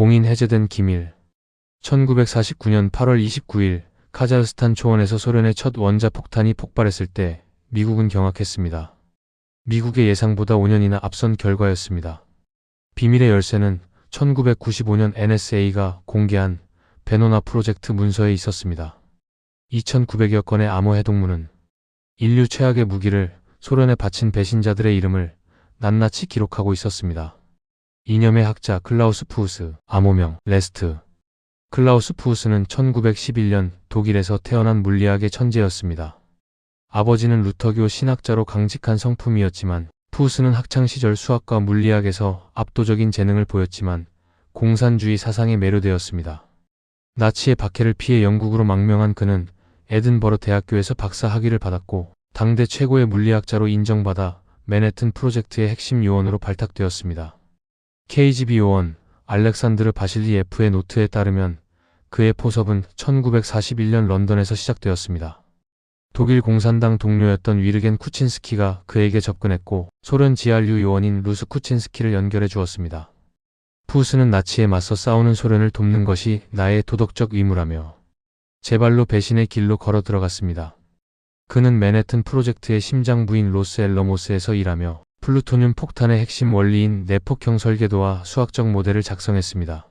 봉인 해제된 기밀. 1949년 8월 29일 카자흐스탄 초원에서 소련의 첫 원자폭탄이 폭발했을 때 미국은 경악했습니다. 미국의 예상보다 5년이나 앞선 결과였습니다. 비밀의 열쇠는 1995년 NSA가 공개한 베노나 프로젝트 문서에 있었습니다. 2,900여 건의 암호 해독문은 인류 최악의 무기를 소련에 바친 배신자들의 이름을 낱낱이 기록하고 있었습니다. 이념의 학자 클라우스 푸우스, 암호명 레스트. 클라우스 푸우스는 1911년 독일에서 태어난 물리학의 천재였습니다. 아버지는 루터교 신학자로 강직한 성품이었지만 푸우스는 학창시절 수학과 물리학에서 압도적인 재능을 보였지만 공산주의 사상에 매료되었습니다. 나치의 박해를 피해 영국으로 망명한 그는 에든버러 대학교에서 박사 학위를 받았고 당대 최고의 물리학자로 인정받아 맨해튼 프로젝트의 핵심 요원으로 발탁되었습니다. KGB 요원 알렉산드르 바실리예프의 노트에 따르면 그의 포섭은 1941년 런던에서 시작되었습니다. 독일 공산당 동료였던 위르겐 쿠친스키가 그에게 접근했고 소련 GRU 요원인 루스 쿠친스키를 연결해 주었습니다. 푸우스는 나치에 맞서 싸우는 소련을 돕는 것이 나의 도덕적 의무라며 제발로 배신의 길로 걸어 들어갔습니다. 그는 맨해튼 프로젝트의 심장부인 로스 앨러모스에서 일하며 플루토늄 폭탄의 핵심 원리인 내폭형 설계도와 수학적 모델을 작성했습니다.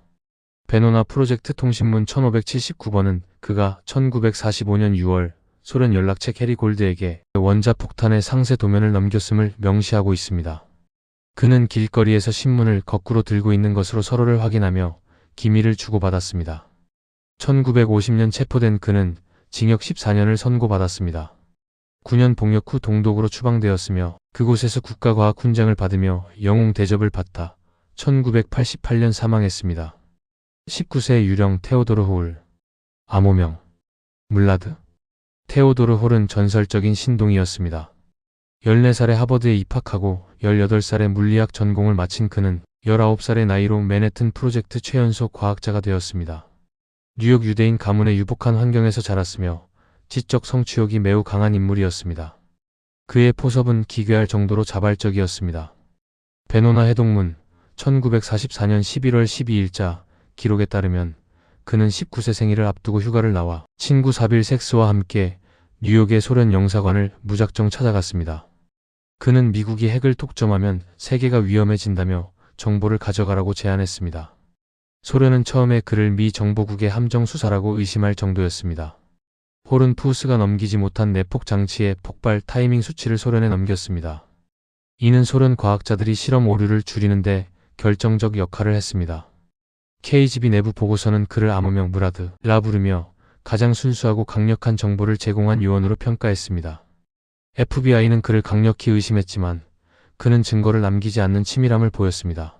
베노나 프로젝트 통신문 1579번은 그가 1945년 6월 소련 연락체 캐리 골드에게 원자폭탄의 상세 도면을 넘겼음을 명시하고 있습니다. 그는 길거리에서 신문을 거꾸로 들고 있는 것으로 서로를 확인하며 기밀을 주고받았습니다. 1950년 체포된 그는 징역 14년을 선고받았습니다. 9년 복역 후 동독으로 추방되었으며 그곳에서 국가과학 훈장을 받으며 영웅 대접을 받다 1988년 사망했습니다. 19세의 유령 테오도르 홀. 암호명 물라드. 테오도르 홀은 전설적인 신동이었습니다. 14살에 하버드에 입학하고 18살에 물리학 전공을 마친 그는 19살의 나이로 맨해튼 프로젝트 최연소 과학자가 되었습니다. 뉴욕 유대인 가문의 유복한 환경에서 자랐으며 지적 성취욕이 매우 강한 인물이었습니다. 그의 포섭은 기괴할 정도로 자발적이었습니다. 베노나 해독문 1944년 11월 12일자 기록에 따르면 그는 19세 생일을 앞두고 휴가를 나와 친구 사빌 섹스와 함께 뉴욕의 소련 영사관을 무작정 찾아갔습니다. 그는 미국이 핵을 독점하면 세계가 위험해진다며 정보를 가져가라고 제안했습니다. 소련은 처음에 그를 미 정보국의 함정 수사라고 의심할 정도였습니다. 홀은 푸우스가 넘기지 못한 내폭 장치의 폭발 타이밍 수치를 소련에 넘겼습니다. 이는 소련 과학자들이 실험 오류를 줄이는데 결정적 역할을 했습니다. KGB 내부 보고서는 그를 암호명 무라드라 부르며 가장 순수하고 강력한 정보를 제공한 요원으로 평가했습니다. FBI는 그를 강력히 의심했지만 그는 증거를 남기지 않는 치밀함을 보였습니다.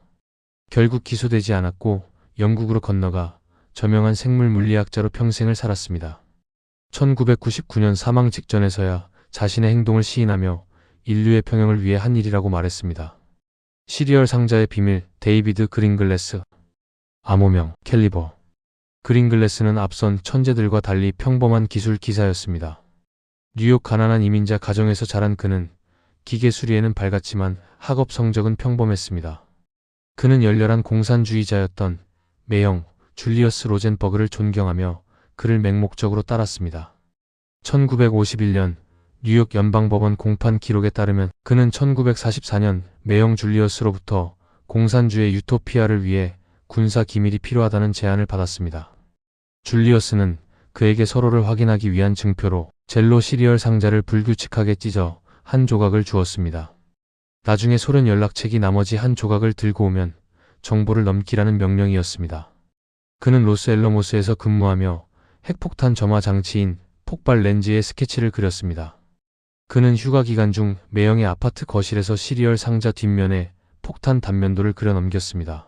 결국 기소되지 않았고 영국으로 건너가 저명한 생물 물리학자로 평생을 살았습니다. 1999년 사망 직전에서야 자신의 행동을 시인하며 인류의 평형을 위해 한 일이라고 말했습니다. 시리얼 상자의 비밀 데이비드 그린글래스. 암호명 캘리버. 그린글래스는 앞선 천재들과 달리 평범한 기술 기사였습니다. 뉴욕 가난한 이민자 가정에서 자란 그는 기계 수리에는 밝았지만 학업 성적은 평범했습니다. 그는 열렬한 공산주의자였던 매형 줄리어스 로젠버그를 존경하며 그를 맹목적으로 따랐습니다. 1951년 뉴욕 연방법원 공판 기록에 따르면 그는 1944년 매형 줄리어스로부터 공산주의 유토피아를 위해 군사 기밀이 필요하다는 제안을 받았습니다. 줄리어스는 그에게 서로를 확인하기 위한 증표로 젤로 시리얼 상자를 불규칙하게 찢어 한 조각을 주었습니다. 나중에 소련 연락책이 나머지 한 조각을 들고 오면 정보를 넘기라는 명령이었습니다. 그는 로스 앨러모스에서 근무하며 핵폭탄 점화 장치인 폭발 렌즈의 스케치를 그렸습니다. 그는 휴가 기간 중 매형의 아파트 거실에서 시리얼 상자 뒷면에 폭탄 단면도를 그려 넘겼습니다.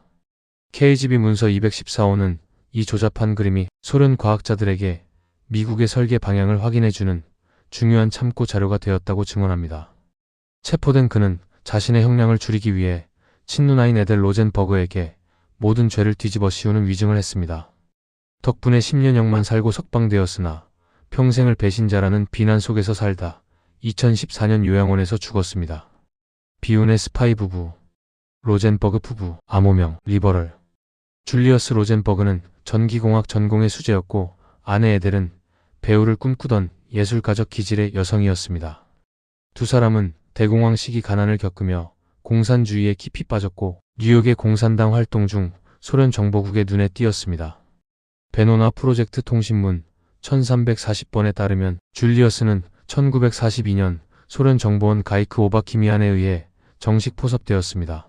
KGB 문서 214호는 이 조잡한 그림이 소련 과학자들에게 미국의 설계 방향을 확인해주는 중요한 참고 자료가 되었다고 증언합니다. 체포된 그는 자신의 형량을 줄이기 위해 친누나인 에델 로젠버그에게 모든 죄를 뒤집어 씌우는 위증을 했습니다. 덕분에 10년형만 살고 석방되었으나 평생을 배신자라는 비난 속에서 살다 2014년 요양원에서 죽었습니다. 비운의 스파이 부부. 로젠버그 부부. 암호명 리버럴. 줄리어스 로젠버그는 전기공학 전공의 수재였고 아내 에델은 배우를 꿈꾸던 예술가적 기질의 여성이었습니다. 두 사람은 대공황 시기 가난을 겪으며 공산주의에 깊이 빠졌고 뉴욕의 공산당 활동 중 소련 정보국의 눈에 띄었습니다. 베노나 프로젝트 통신문 1340번에 따르면 줄리어스는 1942년 소련 정보원 가이크 오바키미안에 의해 정식 포섭되었습니다.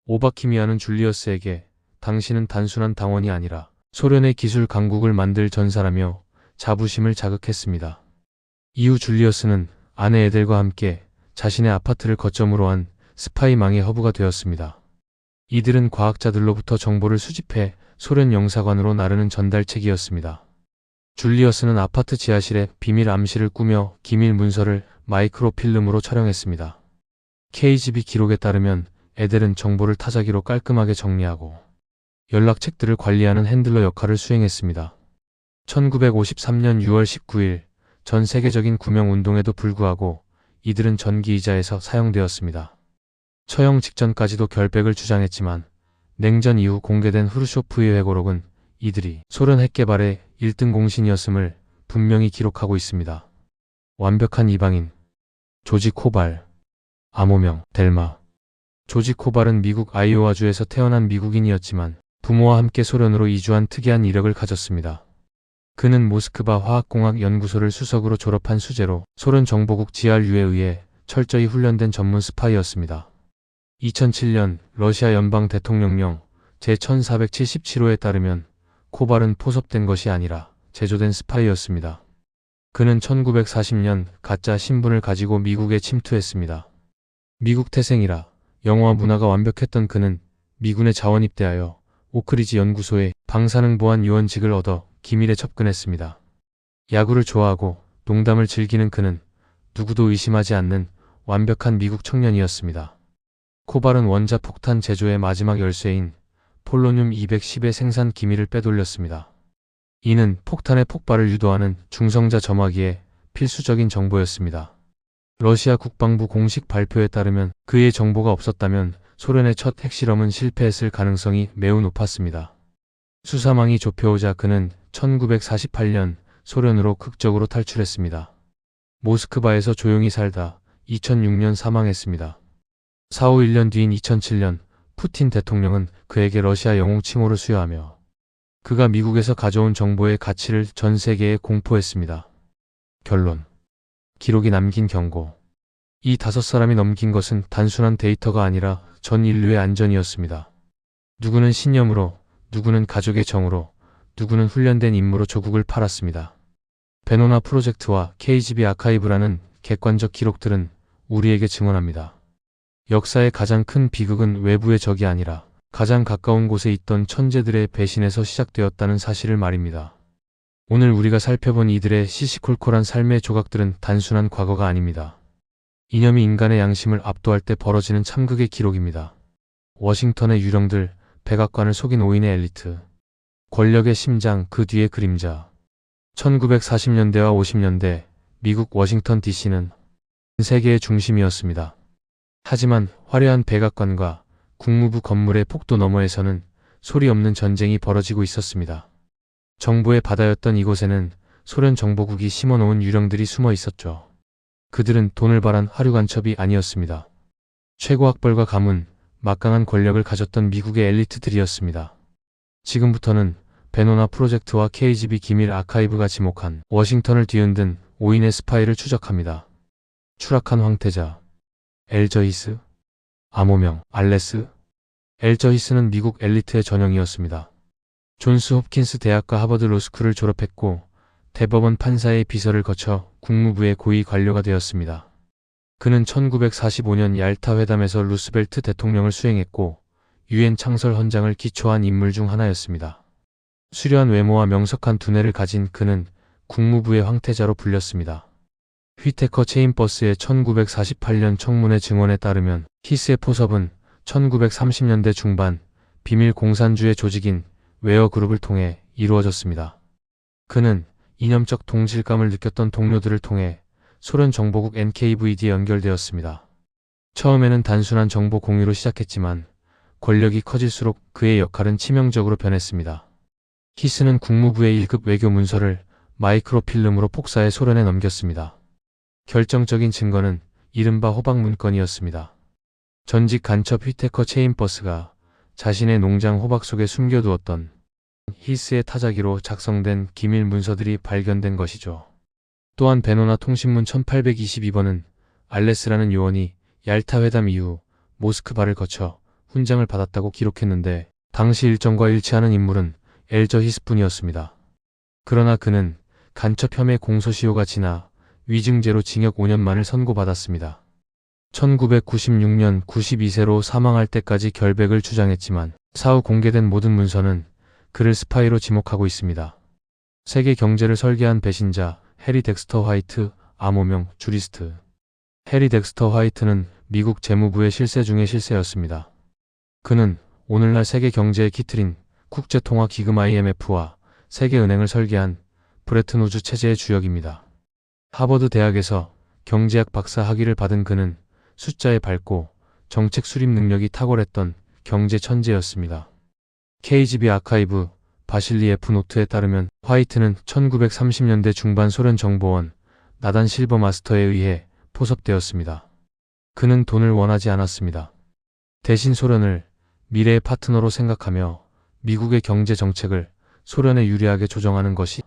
오바키미안은 줄리어스에게 당신은 단순한 당원이 아니라 소련의 기술 강국을 만들 전사라며 자부심을 자극했습니다. 이후 줄리어스는 아내 에델과 함께 자신의 아파트를 거점으로 한 스파이망의 허브가 되었습니다. 이들은 과학자들로부터 정보를 수집해 소련 영사관으로 나르는 전달책이었습니다. 줄리어스는 아파트 지하실에 비밀 암시를 꾸며 기밀 문서를 마이크로필름으로 촬영했습니다. KGB 기록에 따르면 에델은 정보를 타자기로 깔끔하게 정리하고 연락책들을 관리하는 핸들러 역할을 수행했습니다. 1953년 6월 19일 전 세계적인 구명운동에도 불구하고 이들은 전기이자에서 사용되었습니다. 처형 직전까지도 결백을 주장했지만 냉전 이후 공개된 후르쇼프의 회고록은 이들이 소련 핵 개발의 1등 공신이었음을 분명히 기록하고 있습니다. 완벽한 이방인 조지 코발, 암호명 델마. 조지 코발은 미국 아이오와주에서 태어난 미국인이었지만 부모와 함께 소련으로 이주한 특이한 이력을 가졌습니다. 그는 모스크바 화학공학 연구소를 수석으로 졸업한 수재로 소련 정보국 GRU에 의해 철저히 훈련된 전문 스파이였습니다. 2007년 러시아 연방 대통령령 제1477호에 따르면 코발은 포섭된 것이 아니라 제조된 스파이였습니다. 그는 1940년 가짜 신분을 가지고 미국에 침투했습니다. 미국 태생이라 영어와 문화가 완벽했던 그는 미군에 자원 입대하여 오크리지 연구소에 방사능 보안 요원직을 얻어 기밀에 접근했습니다. 야구를 좋아하고 농담을 즐기는 그는 누구도 의심하지 않는 완벽한 미국 청년이었습니다. 코발은 원자폭탄 제조의 마지막 열쇠인 폴로늄 210의 생산 기밀을 빼돌렸습니다. 이는 폭탄의 폭발을 유도하는 중성자 점화기의 필수적인 정보였습니다. 러시아 국방부 공식 발표에 따르면 그의 정보가 없었다면 소련의 첫 핵실험은 실패했을 가능성이 매우 높았습니다. 수사망이 좁혀오자 그는 1948년 소련으로 극적으로 탈출했습니다. 모스크바에서 조용히 살다 2006년 사망했습니다. 사후 1년 뒤인 2007년 푸틴 대통령은 그에게 러시아 영웅 칭호를 수여하며 그가 미국에서 가져온 정보의 가치를 전 세계에 공포했습니다. 결론. 기록이 남긴 경고. 이 5사람이 넘긴 것은 단순한 데이터가 아니라 전 인류의 안전이었습니다. 누구는 신념으로, 누구는 가족의 정으로, 누구는 훈련된 임무로 조국을 팔았습니다. 베노나 프로젝트와 KGB 아카이브라는 객관적 기록들은 우리에게 증언합니다. 역사의 가장 큰 비극은 외부의 적이 아니라 가장 가까운 곳에 있던 천재들의 배신에서 시작되었다는 사실을 말입니다. 오늘 우리가 살펴본 이들의 시시콜콜한 삶의 조각들은 단순한 과거가 아닙니다. 이념이 인간의 양심을 압도할 때 벌어지는 참극의 기록입니다. 워싱턴의 유령들, 백악관을 속인 5인의 엘리트, 권력의 심장, 그 뒤의 그림자. 1940년대와 50년대 미국 워싱턴 DC는 세계의 중심이었습니다. 하지만 화려한 백악관과 국무부 건물의 폭도 너머에서는 소리 없는 전쟁이 벌어지고 있었습니다. 정보의 바다였던 이곳에는 소련 정보국이 심어놓은 유령들이 숨어 있었죠. 그들은 돈을 바란 하류간첩이 아니었습니다. 최고 학벌과 가문, 막강한 권력을 가졌던 미국의 엘리트들이었습니다. 지금부터는 베노나 프로젝트와 KGB 기밀 아카이브가 지목한 워싱턴을 뒤흔든 5인의 스파이를 추적합니다. 추락한 황태자 엘저히스, 암호명 알레스. 엘저히스는 미국 엘리트의 전형이었습니다. 존스 홉킨스 대학과 하버드 로스쿨을 졸업했고 대법원 판사의 비서를 거쳐 국무부의 고위 관료가 되었습니다. 그는 1945년 얄타 회담에서 루스벨트 대통령을 수행했고 유엔 창설 헌장을 기초한 인물 중 하나였습니다. 수려한 외모와 명석한 두뇌를 가진 그는 국무부의 황태자로 불렸습니다. 휘테커 체인버스의 1948년 청문회 증언에 따르면 히스의 포섭은 1930년대 중반 비밀 공산주의 조직인 웨어그룹을 통해 이루어졌습니다. 그는 이념적 동질감을 느꼈던 동료들을 통해 소련 정보국 NKVD에 연결되었습니다. 처음에는 단순한 정보 공유로 시작했지만 권력이 커질수록 그의 역할은 치명적으로 변했습니다. 히스는 국무부의 1급 외교 문서를 마이크로필름으로 폭사해 소련에 넘겼습니다. 결정적인 증거는 이른바 호박 문건이었습니다. 전직 간첩 휘테커 체인버스가 자신의 농장 호박 속에 숨겨두었던 히스의 타자기로 작성된 기밀 문서들이 발견된 것이죠. 또한 베노나 통신문 1822번은 알레스라는 요원이 얄타 회담 이후 모스크바를 거쳐 훈장을 받았다고 기록했는데 당시 일정과 일치하는 인물은 엘저 히스뿐이었습니다. 그러나 그는 간첩 혐의 공소시효가 지나 위증죄로 징역 5년만을 선고받았습니다. 1996년 92세로 사망할 때까지 결백을 주장했지만 사후 공개된 모든 문서는 그를 스파이로 지목하고 있습니다. 세계 경제를 설계한 배신자 해리 덱스터 화이트, 암호명 주리스트. 해리 덱스터 화이트는 미국 재무부의 실세 중의 실세였습니다. 그는 오늘날 세계 경제의 기틀인 국제통화기금 IMF와 세계은행을 설계한 브레튼 우즈 체제의 주역입니다. 하버드 대학에서 경제학 박사 학위를 받은 그는 숫자에 밝고 정책 수립 능력이 탁월했던 경제 천재였습니다. KGB 아카이브 바실리 F 노트에 따르면 화이트는 1930년대 중반 소련 정보원 나단 실버 마스터에 의해 포섭되었습니다. 그는 돈을 원하지 않았습니다. 대신 소련을 미래의 파트너로 생각하며 미국의 경제 정책을 소련에 유리하게 조정하는 것이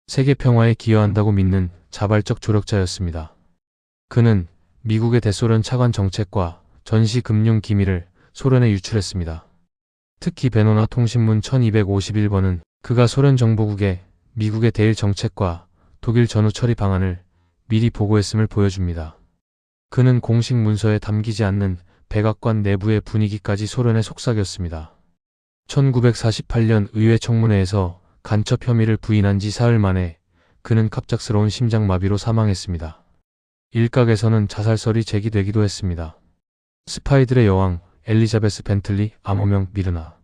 세계 평화에 기여한다고 믿는 자발적 조력자였습니다. 그는 미국의 대소련 차관 정책과 전시 금융 기밀을 소련에 유출했습니다. 특히 베노나 통신문 1251번은 그가 소련 정보국에 미국의 대일 정책과 독일 전후 처리 방안을 미리 보고했음을 보여줍니다. 그는 공식 문서에 담기지 않는 백악관 내부의 분위기까지 소련에 속삭였습니다. 1948년 의회 청문회에서 간첩 혐의를 부인한 지 사흘 만에 그는 갑작스러운 심장마비로 사망했습니다. 일각에서는 자살설이 제기되기도 했습니다. 스파이들의 여왕 엘리자베스 벤틀리, 암호명 미르나.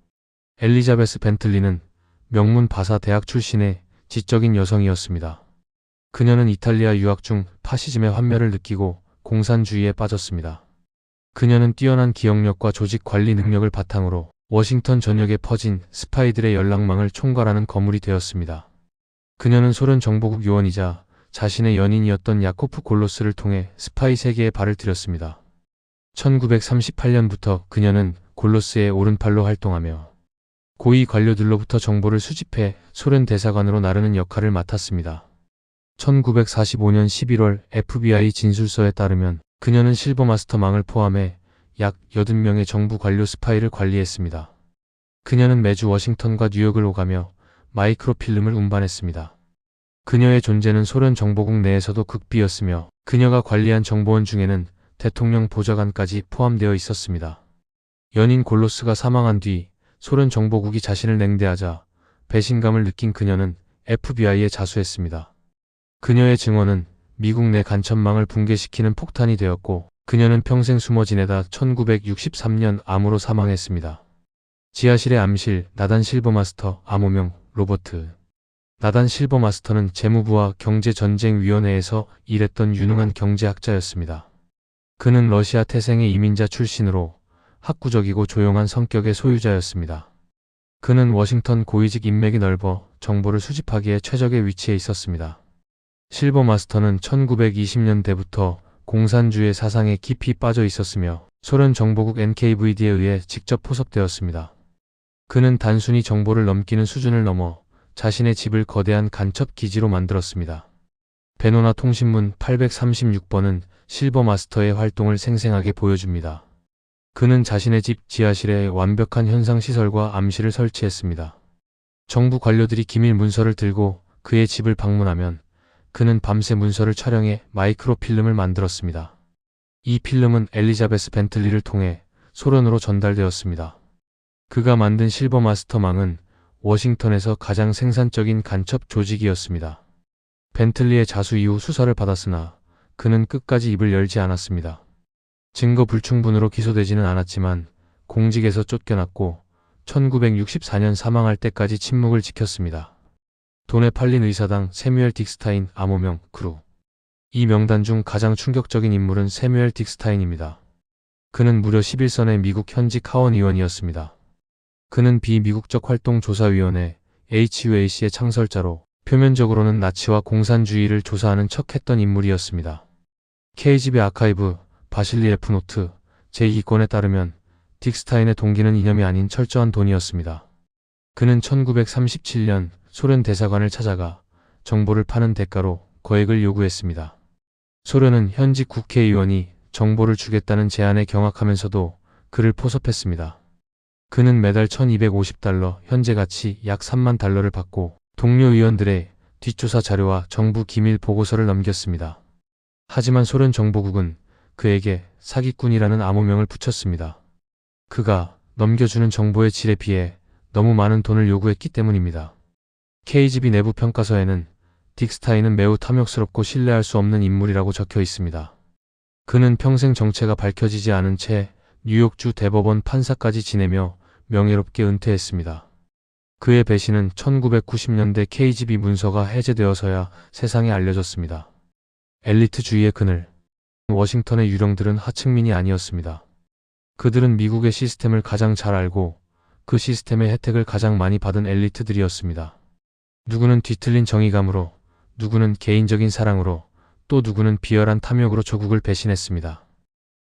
엘리자베스 벤틀리는 명문 바사 대학 출신의 지적인 여성이었습니다. 그녀는 이탈리아 유학 중 파시즘의 환멸을 느끼고 공산주의에 빠졌습니다. 그녀는 뛰어난 기억력과 조직 관리 능력을 바탕으로 워싱턴 전역에 퍼진 스파이들의 연락망을 총괄하는 거물이 되었습니다. 그녀는 소련 정보국 요원이자 자신의 연인이었던 야코프 골로스를 통해 스파이 세계에 발을 들였습니다. 1938년부터 그녀는 골로스의 오른팔로 활동하며 고위 관료들로부터 정보를 수집해 소련 대사관으로 나르는 역할을 맡았습니다. 1945년 11월 FBI 진술서에 따르면 그녀는 실버마스터망을 포함해 약 80명의 정부 관료 스파이를 관리했습니다. 그녀는 매주 워싱턴과 뉴욕을 오가며 마이크로필름을 운반했습니다. 그녀의 존재는 소련 정보국 내에서도 극비였으며 그녀가 관리한 정보원 중에는 대통령 보좌관까지 포함되어 있었습니다. 연인 골로스가 사망한 뒤 소련 정보국이 자신을 냉대하자 배신감을 느낀 그녀는 FBI에 자수했습니다. 그녀의 증언은 미국 내 간첩망을 붕괴시키는 폭탄이 되었고 그녀는 평생 숨어 지내다 1963년 암으로 사망했습니다. 지하실의 암실 나단 실버마스터, 암호명 로버트. 나단 실버마스터는 재무부와 경제전쟁위원회에서 일했던 유능한 경제학자였습니다. 그는 러시아 태생의 이민자 출신으로 학구적이고 조용한 성격의 소유자였습니다. 그는 워싱턴 고위직 인맥이 넓어 정보를 수집하기에 최적의 위치에 있었습니다. 실버마스터는 1920년대부터 공산주의 사상에 깊이 빠져 있었으며 소련 정보국 NKVD에 의해 직접 포섭되었습니다. 그는 단순히 정보를 넘기는 수준을 넘어 자신의 집을 거대한 간첩 기지로 만들었습니다. 베노나 통신문 836번은 실버마스터의 활동을 생생하게 보여줍니다. 그는 자신의 집 지하실에 완벽한 현상시설과 암실을 설치했습니다. 정부 관료들이 기밀 문서를 들고 그의 집을 방문하면 그는 밤새 문서를 촬영해 마이크로필름을 만들었습니다. 이 필름은 엘리자베스 벤틀리를 통해 소련으로 전달되었습니다. 그가 만든 실버마스터망은 워싱턴에서 가장 생산적인 간첩 조직이었습니다. 벤틀리의 자수 이후 수사를 받았으나 그는 끝까지 입을 열지 않았습니다. 증거 불충분으로 기소되지는 않았지만 공직에서 쫓겨났고 1964년 사망할 때까지 침묵을 지켰습니다. 돈에 팔린 의사당 세뮤엘 딕스타인, 암호명 크루. 이 명단 중 가장 충격적인 인물은 세뮤엘 딕스타인입니다. 그는 무려 11선의 미국 현직 하원 의원이었습니다. 그는 비미국적 활동조사위원회 HUAC의 창설자로 표면적으로는 나치와 공산주의를 조사하는 척했던 인물이었습니다. KGB 아카이브 바실리 F. 노트 제2권에 따르면 딕 스타인의 동기는 이념이 아닌 철저한 돈이었습니다. 그는 1937년 소련 대사관을 찾아가 정보를 파는 대가로 거액을 요구했습니다. 소련은 현직 국회의원이 정보를 주겠다는 제안에 경악하면서도 그를 포섭했습니다. 그는 매달 1250달러, 현재 가치 약 3만 달러를 받고 동료 의원들의 뒷조사 자료와 정부 기밀 보고서를 넘겼습니다. 하지만 소련 정보국은 그에게 사기꾼이라는 암호명을 붙였습니다. 그가 넘겨주는 정보의 질에 비해 너무 많은 돈을 요구했기 때문입니다. KGB 내부 평가서에는 딕 스타인은 매우 탐욕스럽고 신뢰할 수 없는 인물이라고 적혀 있습니다. 그는 평생 정체가 밝혀지지 않은 채 뉴욕주 대법원 판사까지 지내며 명예롭게 은퇴했습니다. 그의 배신은 1990년대 KGB 문서가 해제되어서야 세상에 알려졌습니다. 엘리트주의의 그늘. 워싱턴의 유령들은 하층민이 아니었습니다. 그들은 미국의 시스템을 가장 잘 알고 그 시스템의 혜택을 가장 많이 받은 엘리트들이었습니다. 누구는 뒤틀린 정의감으로, 누구는 개인적인 사랑으로, 또 누구는 비열한 탐욕으로 조국을 배신했습니다.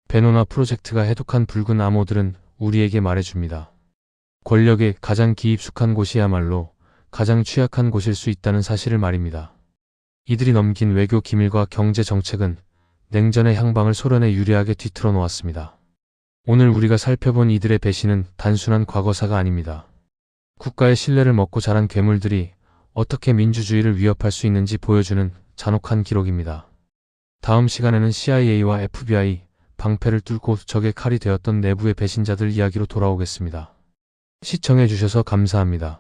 베노나 프로젝트가 해독한 붉은 암호들은 우리에게 말해줍니다. 권력에 가장 기입숙한 곳이야말로 가장 취약한 곳일 수 있다는 사실을 말입니다. 이들이 넘긴 외교 기밀과 경제 정책은 냉전의 향방을 소련에 유리하게 뒤틀어 놓았습니다. 오늘 우리가 살펴본 이들의 배신은 단순한 과거사가 아닙니다. 국가의 신뢰를 먹고 자란 괴물들이 어떻게 민주주의를 위협할 수 있는지 보여주는 잔혹한 기록입니다. 다음 시간에는 CIA와 FBI, 방패를 뚫고 적의 칼이 되었던 내부의 배신자들 이야기로 돌아오겠습니다. 시청해주셔서 감사합니다.